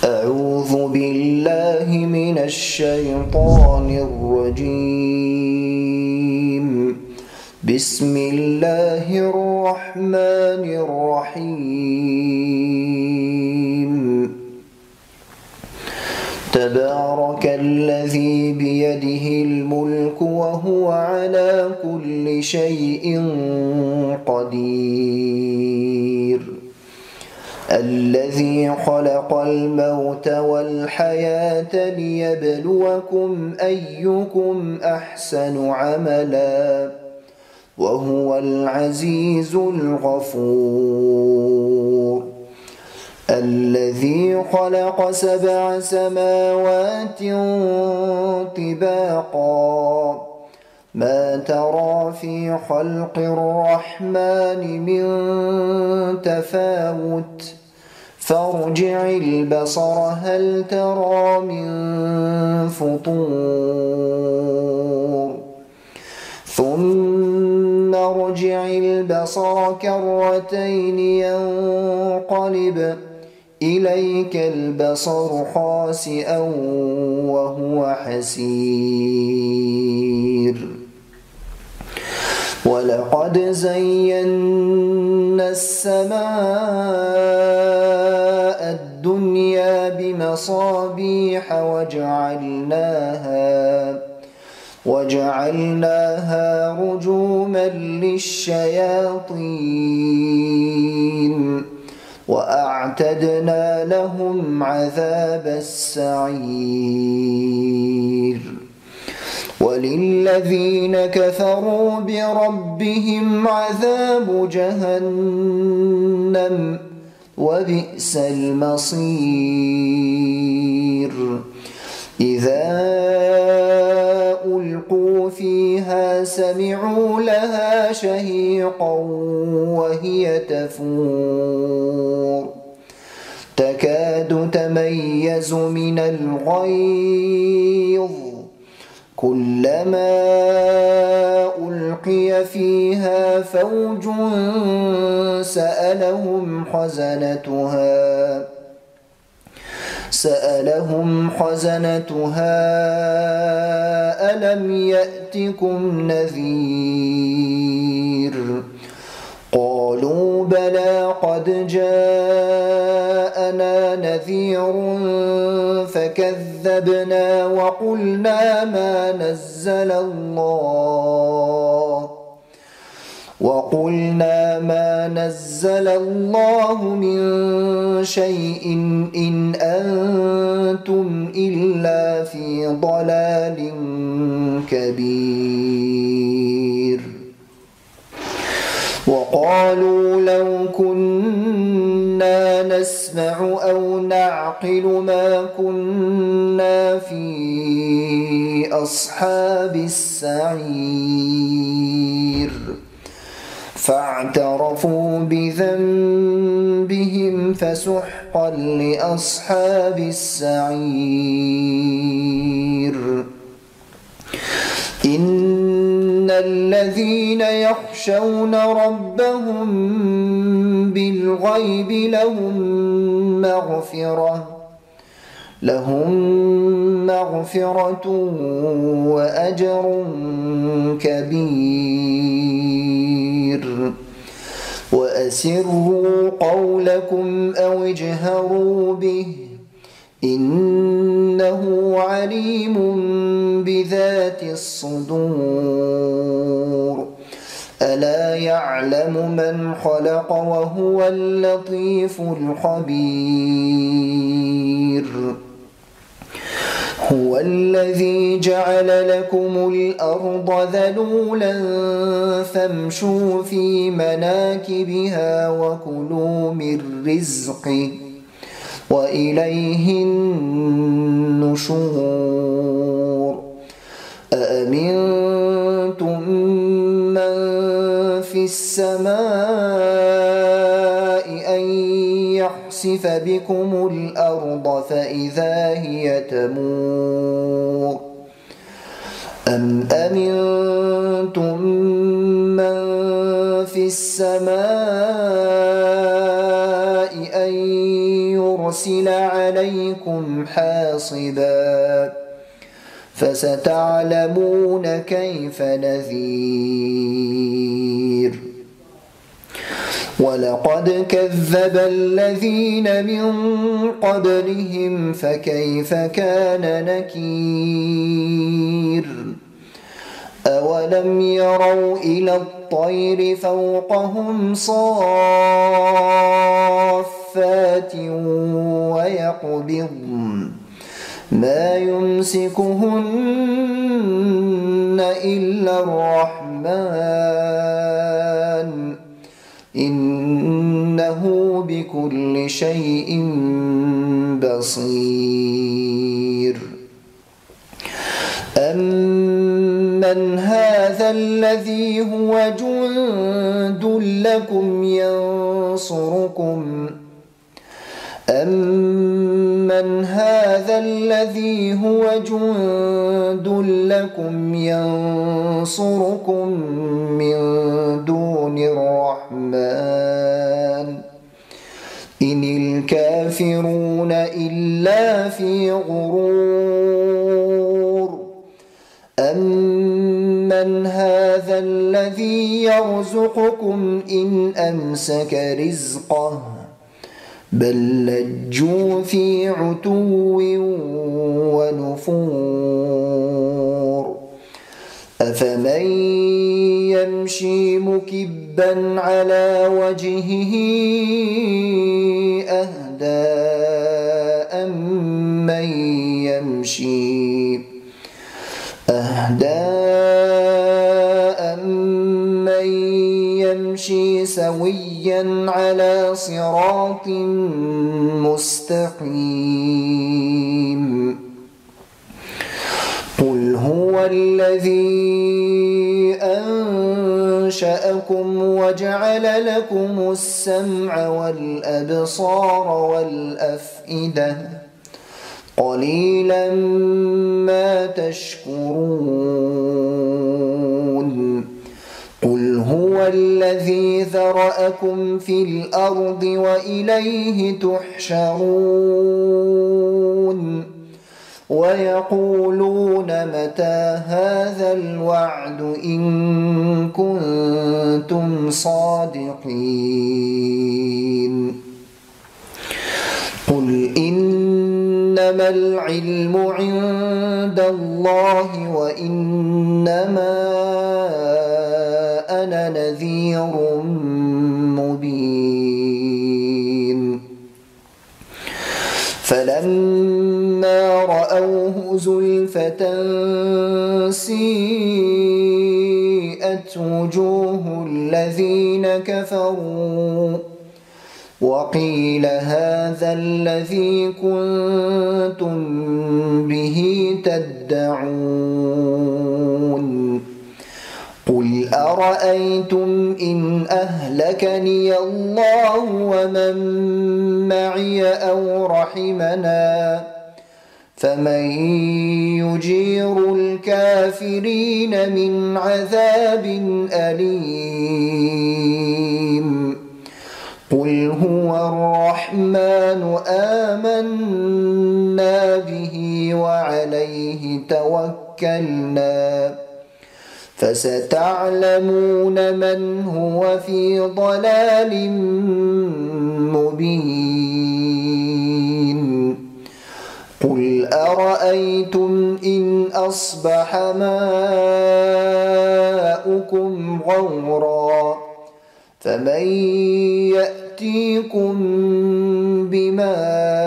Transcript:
أعوذ بالله من الشيطان الرجيم. بسم الله الرحمن الرحيم. تبارك الذي بيده الملك وهو على كل شيء قدير. الذي خلق الموت والحياة ليبلوكم أيكم أحسن عملا وهو العزيز الغفور. الذي خلق 7 سماوات طباقا ما ترى في خلق الرحمن من تفاوت فارجع البصر هل ترى من فطور ثم ارجع البصر كرتين ينقلب إليك البصر خاسئا وهو حسير. ولقد زينا السماء الدنيا بمصابيح وجعلناها رجوما للشياطين وأعتدنا لهم عذاب السعير. وللذين كفروا بربهم عذاب جهنم وبئس المصير. إذا ألقوا فيها سمعوا لها شهيقا وهي تفور تكاد تميز من الغيظ كلما ألقي فيها فوج سألهم خزنتها ألم يأتكم نذير قالوا بلى قد جاءنا نذير فكذبنا وقلنا ما نزل الله من شيء إن أنتم إلا في ضلال كبير. وقالوا لو كنا نسمع أو نعقل ما كنا في أصحاب السعير فاعترفوا بذنبهم فسحقا لأصحاب السعير. إن الذين يخشون ربهم بالغيب لهم مغفرة وأجر كبير. وأسروا قولكم أو اجهروا به إنه عليم بذات الصدور. ألا يعلم من خلق وهو اللطيف الخبير. هو الذي جعل لكم الأرض ذلولا فامشوا في مناكبها وكلوا من رزقه وإليه النشور. أأمنتم من في السماء أن يخسف بكم الأرض فإذا هي تمور أم أمنتم من في السماء أن يرسل عليكم حاصبا فستعلمون كيف نذير ولقد كذب الذين من قبلهم فكيف كان نكير أولم يروا إلى الطير فوقهم صافات ويقبضن ما يمسكهن إلا الرحمن إنه بكل شيء بصير أمن هذا الذي هو جند لكم ينصركم أمن هذا الذي هو جند لكم ينصركم من دون الرحمن إن الكافرون إلا في غرور أمن هذا الذي يرزقكم إن أمسك رزقه بل لجوا في عتو ونفور أفمن يمشي مكبا على وجهه أهدى أمن يمشي سويا على صراط مستقيم قل هو الذي أنشأكم وجعل لكم السمع والأبصار والأفئدة قليلا ما تشكرون قل هو الذي ذرأكم في الأرض وإليه تحشرون ويقولون متى هذا الوعد إن كنتم صادقين قل إنما العلم عند الله وإنما أنا نذير مبين فلما رأوه زلفة سيئت وجوه الذين كفروا وقيل هذا الذي كنتم به تدعون قل أرأيتم إن أهلكني الله ومن معي أو رحمنا فمن يجير الكافرين من عذاب أليم قل هو الرحمن آمنا به وعليه توكلنا فستعلمون من هو في ضلال مبين قل أرأيتم إن أصبح ماؤكم غورا فمن يأتيكم بماء